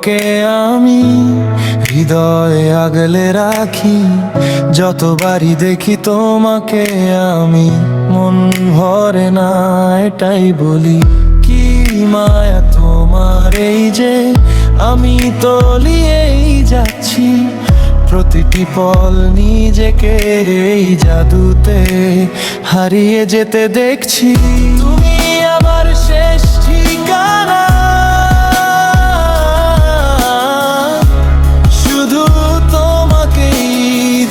তোমাকে আমি হৃদয়ে আগলে রাখি, যতবারই দেখি তোমাকে আমি মন ভরে না, এটাই বলি। কি মায়া তোমার এই যে আমি তলিয়েই যাচ্ছি, প্রতিটি পল নিজেকে এই জাদুতে হারিয়ে যেতে দেখছি। তুমি আমার শেষ ঠিকানা, শুধু তোমাকেই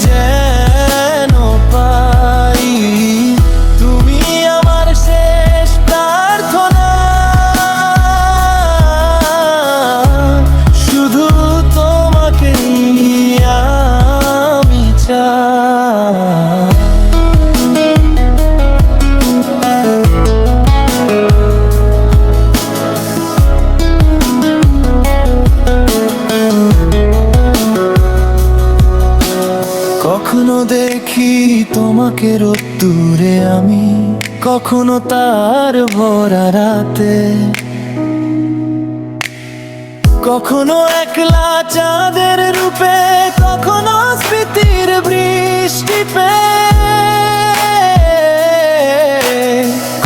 যেন পাই। তুমি আমার শেষ প্রার্থনা, শুধু তোমাকেই আমি চাই। কখনো দেখি তোমাকে রোদ্দুরে আমি, কখনো তার ভরা রাতে, কখনো একলা চাঁদের রূপে, কখনো স্মৃতির বৃষ্টি পেয়ে,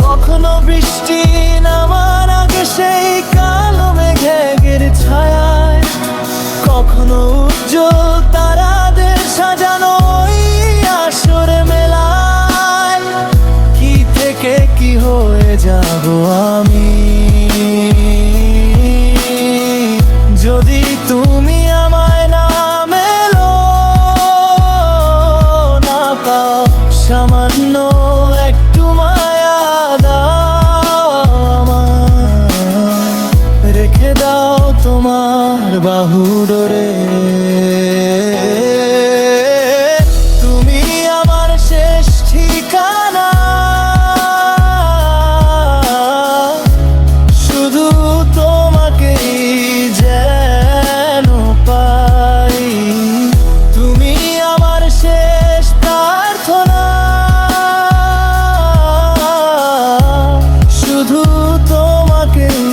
কখনো বৃষ্টি নামার আগে সেই কালো মেঘের ছায়ায়, কখনো উজ্জ্বল তারাদের সাজানো ওই আসর মেলায়। কি থেকে কি হয়ে যাব আমি, যদি তুমি আমায় না মেলো, না পাও সামান্য একটু মায়া দাও আমায়, রেখে দাও তোমার বাহু ডোরে। তুমি আমার শেষ ঠিকানা, শুধু তোমাকেই যেন পাই। তুমি আমার শেষ প্রার্থনা, শুধু তোমাকেই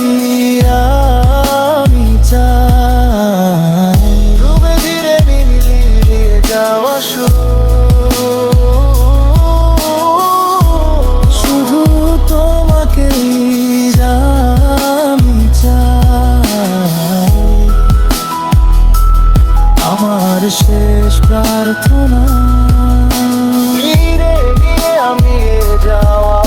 আমি চাই। ডুবে ধীরে মিলিয়ে যাওয়া শুধু তোমাকেই আমি চাই। আমার শেষ প্রার্থনা, ফিরে গিয়ে আমি যাওয়া